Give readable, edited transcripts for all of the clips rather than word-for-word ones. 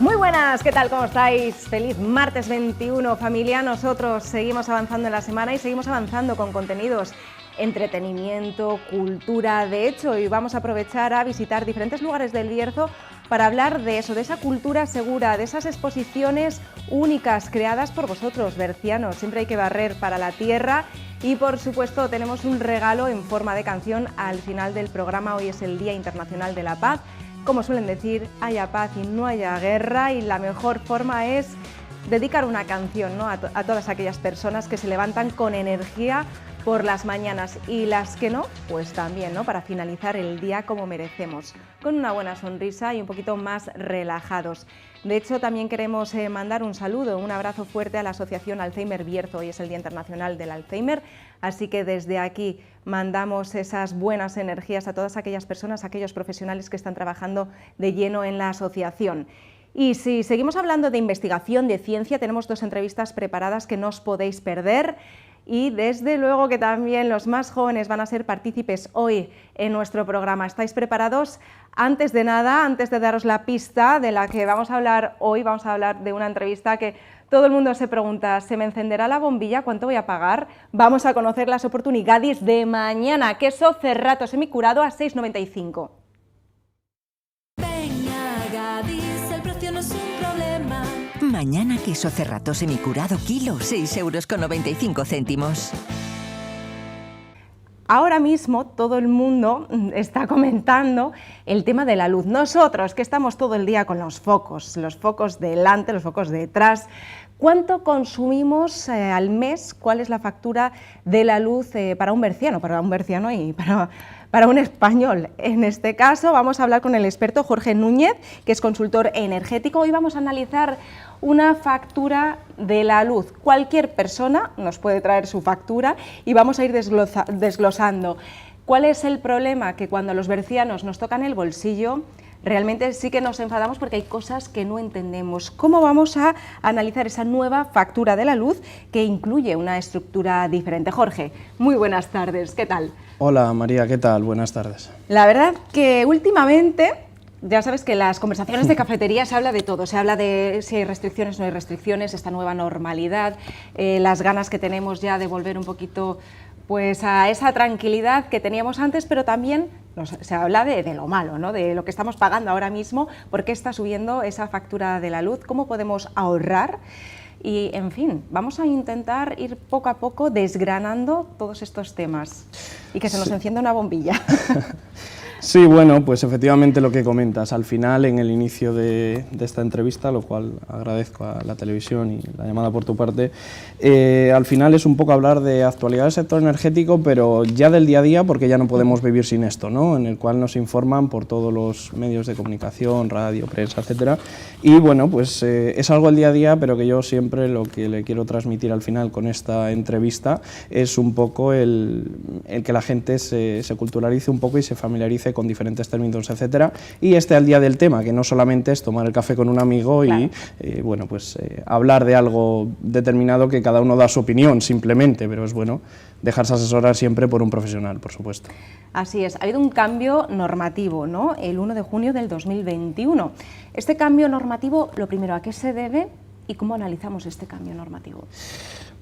Muy buenas, ¿qué tal? ¿Cómo estáis? Feliz martes 21, familia. Nosotros seguimos avanzando en la semana y seguimos avanzando con contenidos, entretenimiento, cultura. De hecho, hoy vamos a aprovechar a visitar diferentes lugares del Bierzo para hablar de eso, de esa cultura segura, de esas exposiciones únicas creadas por vosotros, bercianos. Siempre hay que barrer para la tierra y, por supuesto, tenemos un regalo en forma de canción al final del programa. Hoy es el Día Internacional de la Paz. Como suelen decir, haya paz y no haya guerra, y la mejor forma es dedicar una canción, ¿no?, a todas aquellas personas que se levantan con energía por las mañanas, y las que no, pues también, ¿no?, para finalizar el día como merecemos, con una buena sonrisa y un poquito más relajados. De hecho, también queremos mandar un saludo, un abrazo fuerte a la Asociación Alzheimer Bierzo. Hoy es el Día Internacional del Alzheimer, así que desde aquí mandamos esas buenas energías a todas aquellas personas, aquellos profesionales que están trabajando de lleno en la asociación. Y si seguimos hablando de investigación, de ciencia, tenemos dos entrevistas preparadas que no os podéis perder. Y desde luego que también los más jóvenes van a ser partícipes hoy en nuestro programa. ¿Estáis preparados? Antes de nada, antes de daros la pista de la que vamos a hablar hoy, vamos a hablar de una entrevista que todo el mundo se pregunta: ¿se me encenderá la bombilla? ¿Cuánto voy a pagar? Vamos a conocer las oportunidades de mañana. Queso Cerrato semicurado a 6,95. Gadis, el precio no es un problema. Mañana queso Cerrato semicurado kilo, 6,95 €. Ahora mismo todo el mundo está comentando el tema de la luz. Nosotros, que estamos todo el día con los focos delante, los focos detrás, ¿cuánto consumimos al mes? ¿Cuál es la factura de la luz para un berciano y para un español? En este caso vamos a hablar con el experto Jorge Núñez, que es consultor energético. Hoy vamos a analizar una factura de la luz. Cualquier persona nos puede traer su factura y vamos a ir desglosando. ¿Cuál es el problema? Que cuando los bercianos nos tocan el bolsillo, realmente sí que nos enfadamos porque hay cosas que no entendemos. ¿Cómo vamos a analizar esa nueva factura de la luz que incluye una estructura diferente? Jorge, muy buenas tardes, ¿qué tal? Hola María, ¿qué tal? Buenas tardes. La verdad que últimamente, ya sabes que en las conversaciones de cafetería se habla de todo, se habla de si hay restricciones o no hay restricciones, esta nueva normalidad, las ganas que tenemos ya de volver un poquito pues a esa tranquilidad que teníamos antes, pero también se habla de lo malo, ¿no?, de lo que estamos pagando ahora mismo, por qué está subiendo esa factura de la luz, cómo podemos ahorrar. Y, en fin, vamos a intentar ir poco a poco desgranando todos estos temas y que se nos encienda una bombilla. Sí, bueno, pues efectivamente lo que comentas al final, en el inicio de esta entrevista, lo cual agradezco a la televisión y la llamada por tu parte, al final es un poco hablar de actualidad del sector energético, pero ya del día a día, porque ya no podemos vivir sin esto, ¿no?, en el cual nos informan por todos los medios de comunicación, radio, prensa, etcétera. Y bueno, pues es algo del día a día, pero que yo siempre lo que le quiero transmitir al final con esta entrevista es un poco el que la gente se culturalice un poco y se familiarice con diferentes términos, etcétera, y esté al día del tema, que no solamente es tomar el café con un amigo, claro, y bueno, pues hablar de algo determinado, que cada uno da su opinión simplemente, pero es bueno dejarse asesorar siempre por un profesional, por supuesto. Así es, ha habido un cambio normativo, ¿no?, el 1 de junio del 2021. Este cambio normativo, lo primero, ¿a qué se debe y cómo analizamos este cambio normativo?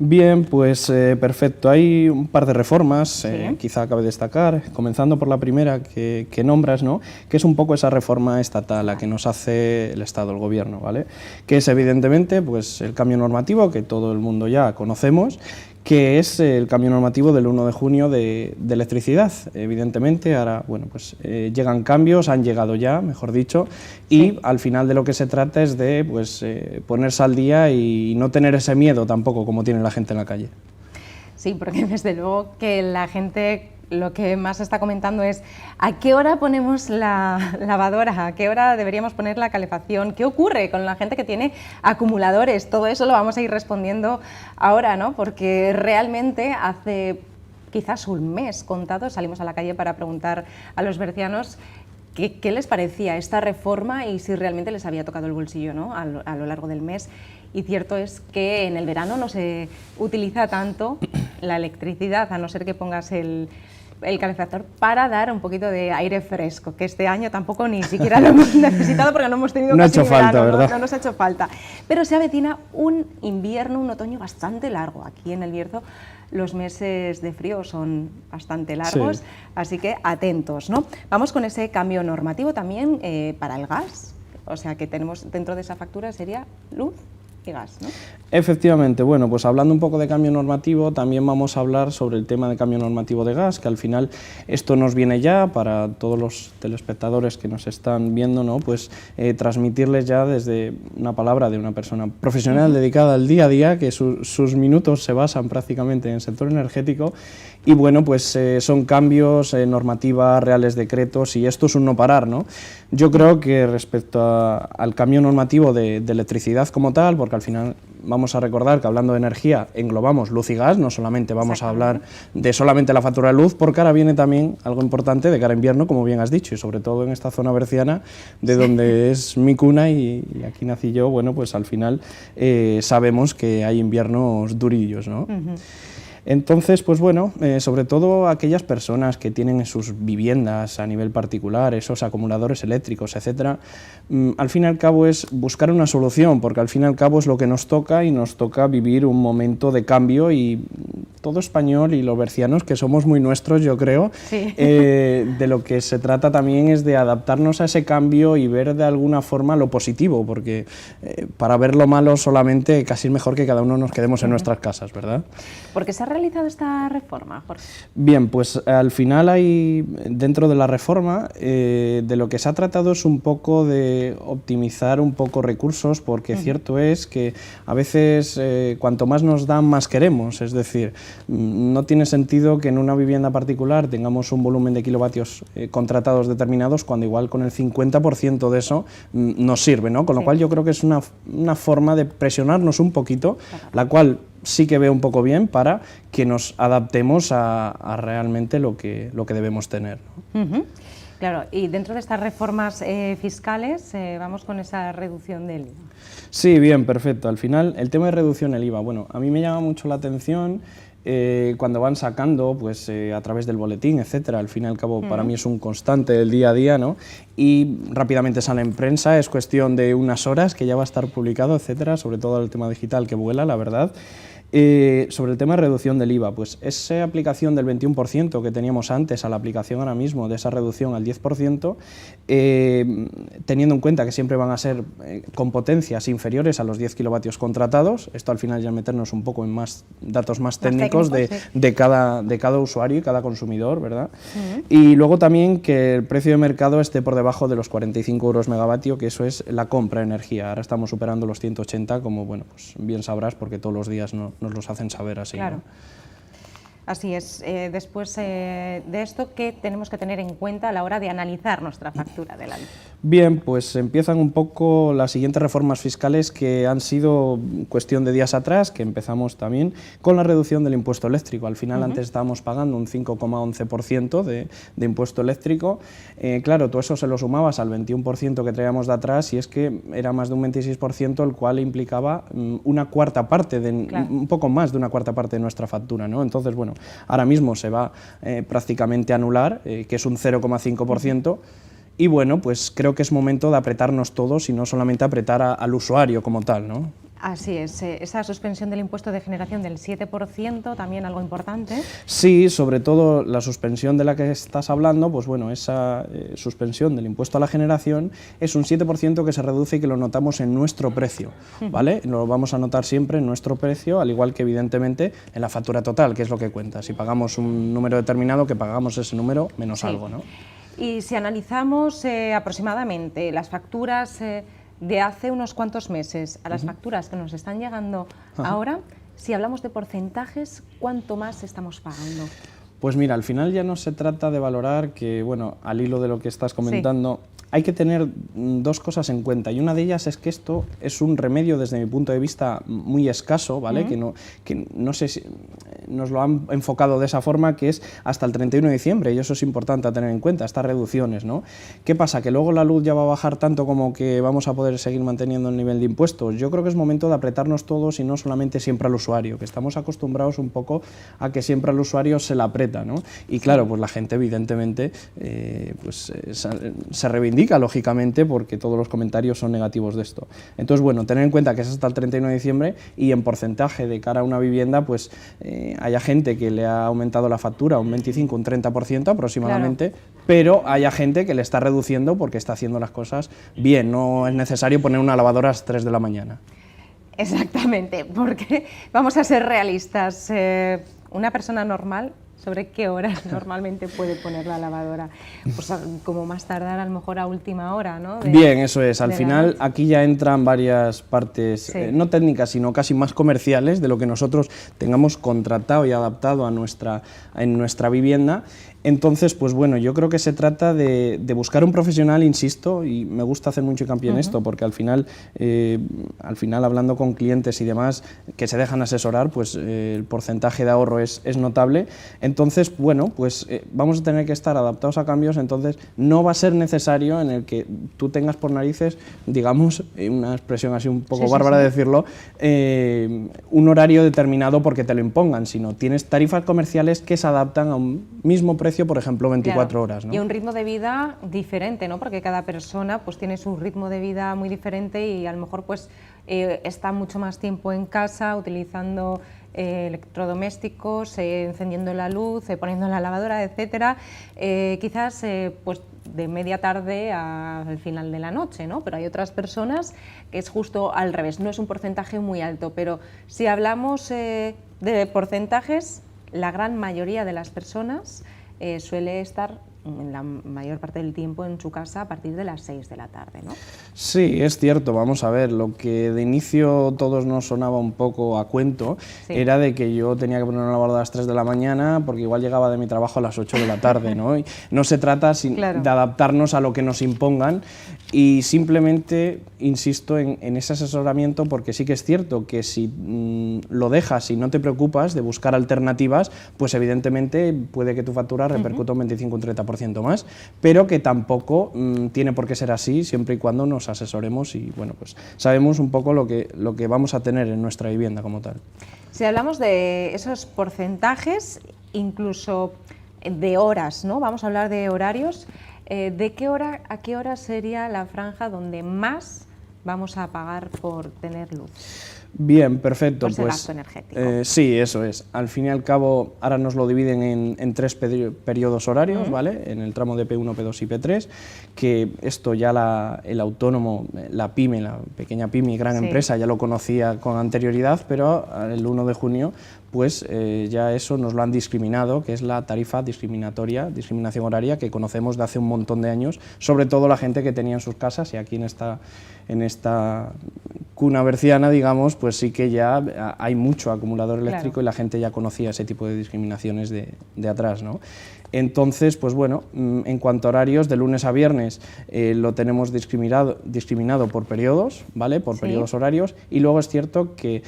Bien, pues perfecto. Hay un par de reformas, ¿Sí? Quizá cabe destacar, comenzando por la primera que nombras, ¿no?, que es un poco esa reforma estatal a que nos hace el Estado, el Gobierno, ¿vale?, que es evidentemente pues el cambio normativo que todo el mundo ya conocemos, que es el cambio normativo del 1 de junio de electricidad. Evidentemente, ahora, bueno, pues llegan cambios, han llegado ya, mejor dicho, y sí, al final de lo que se trata es de pues, ponerse al día y no tener ese miedo tampoco como tiene la gente en la calle. Sí, porque desde luego que la gente lo que más está comentando es ¿a qué hora ponemos la lavadora? ¿A qué hora deberíamos poner la calefacción? ¿Qué ocurre con la gente que tiene acumuladores? Todo eso lo vamos a ir respondiendo ahora, ¿no?, porque realmente hace quizás un mes contado salimos a la calle para preguntar a los bercianos qué les parecía esta reforma y si realmente les había tocado el bolsillo, ¿no?, a lo largo del mes. Y cierto es que en el verano no se utiliza tanto la electricidad, a no ser que pongas el el calefactor para dar un poquito de aire fresco, que este año tampoco ni siquiera lo hemos necesitado porque no hemos tenido no casi ha hecho falta, verano, ¿verdad? No nos ha hecho falta. Pero se avecina un invierno, un otoño bastante largo. Aquí en El Bierzo los meses de frío son bastante largos, Sí. así que atentos, ¿no? Vamos con ese cambio normativo también para el gas, o sea que tenemos dentro de esa factura sería luz y gas, ¿no? Efectivamente, bueno, pues hablando un poco de cambio normativo, también vamos a hablar sobre el tema de cambio normativo de gas, que al final esto nos viene ya para todos los telespectadores que nos están viendo, ¿no? Pues transmitirles ya desde una palabra de una persona profesional dedicada al día a día, que sus minutos se basan prácticamente en el sector energético, y bueno, pues son cambios, normativas, reales decretos, y esto es un no parar, ¿no? Yo creo que respecto al cambio normativo de electricidad como tal, porque al final vamos a recordar que hablando de energía englobamos luz y gas, no solamente vamos a hablar de solamente la factura de luz, porque ahora viene también algo importante de cara a invierno, como bien has dicho, y sobre todo en esta zona berciana, de donde es mi cuna y aquí nací yo, bueno, pues al final sabemos que hay inviernos durillos, ¿no? Entonces, pues bueno, sobre todo aquellas personas que tienen en sus viviendas a nivel particular esos acumuladores eléctricos, etcétera, al fin y al cabo es buscar una solución, porque al fin y al cabo es lo que nos toca y nos toca vivir un momento de cambio y todo español y los bercianos, que somos muy nuestros, yo creo, Sí. de lo que se trata también es de adaptarnos a ese cambio y ver de alguna forma lo positivo, porque para ver lo malo solamente casi es mejor que cada uno nos quedemos en nuestras casas, ¿verdad? ¿Por qué se ha realizado esta reforma, Jorge? Bien, pues al final hay, dentro de la reforma, de lo que se ha tratado es un poco de optimizar un poco recursos, porque cierto es que a veces cuanto más nos dan, más queremos, es decir, no tiene sentido que en una vivienda particular tengamos un volumen de kilovatios contratados determinados, cuando igual con el 50% de eso nos sirve, ¿no? Con lo cual yo creo que es una forma de presionarnos un poquito, la cual sí que veo un poco bien para que nos adaptemos a realmente lo que debemos tener, ¿no? Claro, y dentro de estas reformas fiscales vamos con esa reducción del IVA. Sí, bien, perfecto. Al final, el tema de reducción del IVA, bueno, a mí me llama mucho la atención cuando van sacando, pues a través del boletín, etcétera. Al fin y al cabo, para mí es un constante del día a día, ¿no? Y rápidamente sale en prensa, es cuestión de unas horas que ya va a estar publicado, etcétera, sobre todo el tema digital que vuela, la verdad. Sobre el tema de reducción del IVA, pues esa aplicación del 21% que teníamos antes a la aplicación ahora mismo de esa reducción al 10%, teniendo en cuenta que siempre van a ser con potencias inferiores a los 10 kilovatios contratados, esto al final ya meternos un poco en más datos más técnicos de cada usuario y cada consumidor, ¿verdad? Y luego también que el precio de mercado esté por debajo de los 45 euros megavatio, que eso es la compra de energía. Ahora estamos superando los 180, como bueno, pues bien sabrás, porque todos los días nos los hacen saber así. Claro. ¿No? Así es. Después de esto, ¿qué tenemos que tener en cuenta a la hora de analizar nuestra factura de la luz? Bien, pues empiezan un poco las siguientes reformas fiscales que han sido cuestión de días atrás, que empezamos también con la reducción del impuesto eléctrico. Al final antes estábamos pagando un 5,11% de impuesto eléctrico. Claro, todo eso se lo sumabas al 21% que traíamos de atrás y es que era más de un 26%, el cual implicaba una cuarta parte, un poco más de una cuarta parte de nuestra factura, ¿no? Entonces, bueno, ahora mismo se va prácticamente a anular, que es un 0,5%, y bueno, pues creo que es momento de apretarnos todos y no solamente apretar al usuario como tal, ¿no? Así es, esa suspensión del impuesto de generación del 7%, también algo importante. Sí, sobre todo la suspensión de la que estás hablando, pues bueno, esa suspensión del impuesto a la generación es un 7% que se reduce y que lo notamos en nuestro precio, ¿vale? Lo vamos a notar siempre en nuestro precio, al igual que evidentemente en la factura total, que es lo que cuenta. Si pagamos un número determinado, que pagamos ese número menos algo, ¿no? Y si analizamos aproximadamente las facturas de hace unos cuantos meses a las facturas que nos están llegando ahora, si hablamos de porcentajes, ¿cuánto más estamos pagando? Pues mira, al final ya no se trata de valorar que, bueno, al hilo de lo que estás comentando, hay que tener dos cosas en cuenta, y una de ellas es que esto es un remedio desde mi punto de vista muy escaso, ¿vale? Que no sé si nos lo han enfocado de esa forma, que es hasta el 31 de diciembre, y eso es importante a tener en cuenta, estas reducciones, ¿no? ¿Qué pasa? ¿Que luego la luz ya va a bajar tanto como que vamos a poder seguir manteniendo el nivel de impuestos? Yo creo que es momento de apretarnos todos y no solamente siempre al usuario, que estamos acostumbrados un poco a que siempre al usuario se la aprieta, ¿no? Y claro, pues la gente evidentemente se reivindica, lógicamente, porque todos los comentarios son negativos de esto. Entonces, bueno, tener en cuenta que es hasta el 31 de diciembre y en porcentaje de cara a una vivienda, pues haya gente que le ha aumentado la factura un 25, un 30% aproximadamente, claro, pero haya gente que le está reduciendo porque está haciendo las cosas bien, no es necesario poner una lavadora a las 3 de la mañana. Exactamente, porque vamos a ser realistas, una persona normal, ¿sobre qué horas normalmente puede poner la lavadora? Pues como más tardar a lo mejor a última hora, ¿no? Bien, eso es. Al final aquí ya entran varias partes, sí, no técnicas, sino casi más comerciales de lo que nosotros tengamos contratado y adaptado a en nuestra vivienda. Entonces, pues bueno, yo creo que se trata de buscar un profesional, insisto, y me gusta hacer mucho hincapié en esto, porque al final hablando con clientes y demás que se dejan asesorar, pues el porcentaje de ahorro es notable. Entonces, bueno, pues vamos a tener que estar adaptados a cambios, entonces no va a ser necesario en el que tú tengas por narices, digamos, una expresión así un poco bárbara de decirlo, un horario determinado porque te lo impongan, sino tienes tarifas comerciales que se adaptan a un mismo precio, por ejemplo, 24 horas, ¿no? Y un ritmo de vida diferente, ¿no? Porque cada persona pues tiene su ritmo de vida muy diferente y a lo mejor pues está mucho más tiempo en casa utilizando electrodomésticos, encendiendo la luz, poniendo la lavadora, etcétera, quizás pues de media tarde al final de la noche, ¿no? Pero hay otras personas que es justo al revés, no es un porcentaje muy alto, pero si hablamos de porcentajes, la gran mayoría de las personas suele estar en la mayor parte del tiempo en su casa a partir de las 6 de la tarde, ¿no? Sí, es cierto, vamos a ver, lo que de inicio todos nos sonaba un poco a cuento, sí, era de que yo tenía que poner una lavadora a las 3 de la mañana porque igual llegaba de mi trabajo a las 8 de la tarde, ¿no? Y no se trata claro, de adaptarnos a lo que nos impongan y simplemente insisto en ese asesoramiento, porque sí que es cierto que si lo dejas y no te preocupas de buscar alternativas, pues evidentemente puede que tu factura repercuta un 25 o un 30% más, pero que tampoco tiene por qué ser así siempre y cuando nos asesoremos y bueno, pues sabemos un poco lo que vamos a tener en nuestra vivienda como tal. Si hablamos de esos porcentajes, incluso de horas, ¿no? Vamos a hablar de horarios. ¿De qué hora a qué hora sería la franja donde más vamos a pagar por tener luz? Bien, perfecto. Por ese gasto energético. Sí, eso es. Al fin y al cabo, ahora nos lo dividen en 3 periodos horarios, ¿vale? En el tramo de P1, P2 y P3, que esto ya el autónomo, la pyme, la pequeña pyme y gran empresa ya lo conocía con anterioridad, pero el 1 de junio pues ya eso nos lo han discriminado, que es la tarifa discriminación horaria, que conocemos de hace un montón de años, sobre todo la gente que tenía en sus casas, y aquí en esta cuna berciana, digamos, pues sí que ya hay mucho acumulador eléctrico, y la gente ya conocía ese tipo de discriminaciones de atrás, ¿no? Entonces, pues bueno, en cuanto a horarios, de lunes a viernes lo tenemos discriminado por periodos, ¿vale? Por periodos horarios, y luego es cierto que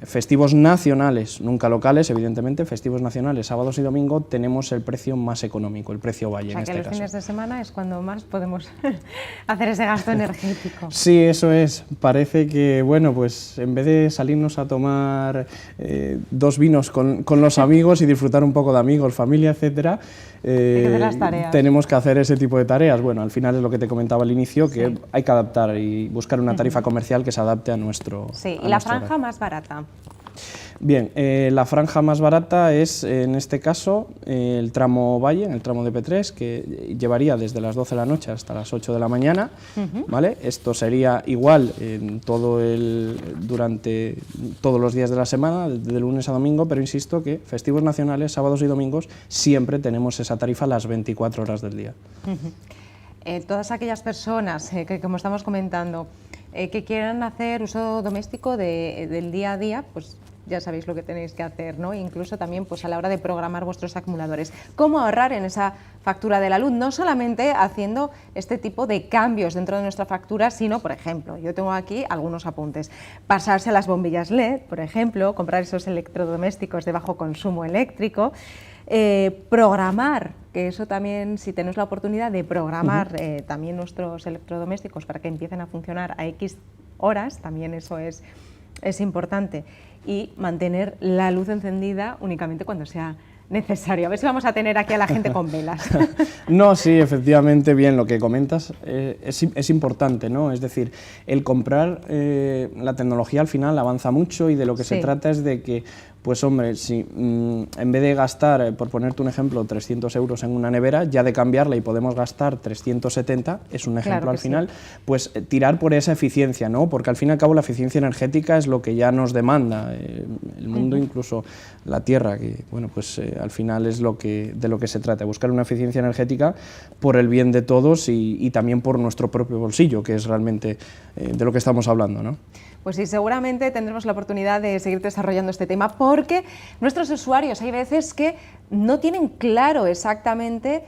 festivos nacionales, nunca locales, evidentemente, festivos nacionales, sábados y domingo, tenemos el precio más económico, el precio valle, en este caso. O sea, que los fines de semana es cuando más podemos hacer ese gasto energético. Sí, eso es. Parece que, bueno, pues en vez de salirnos a tomar 2 vinos con los amigos y disfrutar un poco de amigos, familia, etcétera, tenemos que hacer ese tipo de tareas. Bueno, al final es lo que te comentaba al inicio, que hay que adaptar y buscar una tarifa comercial que se adapte a nuestro. Sí, y la franja más barata. Bien, la franja más barata es, en este caso, el tramo valle, el tramo de P3, que llevaría desde las 12 de la noche hasta las 8 de la mañana, ¿vale? Esto sería igual durante todos los días de la semana, de lunes a domingo, pero insisto que festivos nacionales, sábados y domingos, siempre tenemos esa tarifa las 24 horas del día. Todas aquellas personas que, como estamos comentando, que quieran hacer uso doméstico del día a día, pues ya sabéis lo que tenéis que hacer, ¿no? Incluso también pues, a la hora de programar vuestros acumuladores. ¿Cómo ahorrar en esa factura de la luz? No solamente haciendo este tipo de cambios dentro de nuestra factura, sino, por ejemplo, yo tengo aquí algunos apuntes. Pasarse a las bombillas LED, por ejemplo, comprar esos electrodomésticos de bajo consumo eléctrico, programar, que eso también, si tenéis la oportunidad de programar también nuestros electrodomésticos para que empiecen a funcionar a X horas, también eso es importante, y mantener la luz encendida únicamente cuando sea necesario. A ver si vamos a tener aquí a la gente con velas. No, sí, efectivamente, bien, lo que comentas es importante, ¿no? Es decir, el comprar, la tecnología al final avanza mucho y de lo que se trata es de que, pues hombre, si en vez de gastar, por ponerte un ejemplo, 300 euros en una nevera, ya de cambiarla y podemos gastar 370, es un ejemplo al final, pues tirar por esa eficiencia, ¿no? Porque al fin y al cabo la eficiencia energética es lo que ya nos demanda el mundo, incluso la Tierra, que bueno, pues al final es de lo que se trata, buscar una eficiencia energética por el bien de todos y también por nuestro propio bolsillo, que es realmente de lo que estamos hablando, ¿no? Pues sí, seguramente tendremos la oportunidad de seguir desarrollando este tema porque nuestros usuarios hay veces que no tienen claro exactamente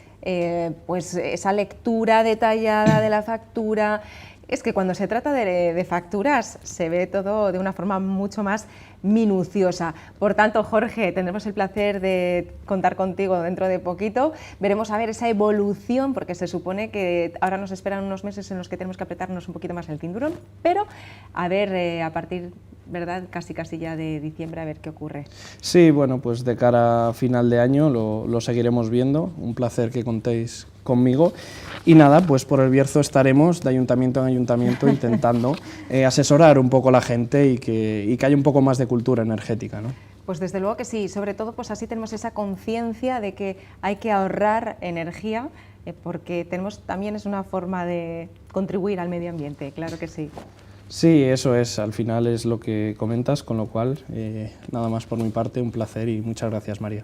pues esa lectura detallada de la factura. Es que cuando se trata de facturas se ve todo de una forma mucho más minuciosa. Por tanto, Jorge, tendremos el placer de contar contigo dentro de poquito. Veremos a ver esa evolución, porque se supone que ahora nos esperan unos meses en los que tenemos que apretarnos un poquito más el cinturón, pero a ver a partir, ¿verdad?, casi ya de diciembre, a ver qué ocurre. Sí, bueno, pues de cara a final de año lo seguiremos viendo. Un placer que contéis conmigo. Y nada, pues por el Bierzo estaremos de ayuntamiento en ayuntamiento intentando asesorar un poco a la gente y que haya un poco más de cultura energética, ¿no? Pues desde luego que sí, sobre todo pues así tenemos esa conciencia de que hay que ahorrar energía porque también es una forma de contribuir al medio ambiente, claro que sí. Sí, eso es, al final es lo que comentas, con lo cual nada más por mi parte, un placer y muchas gracias, María.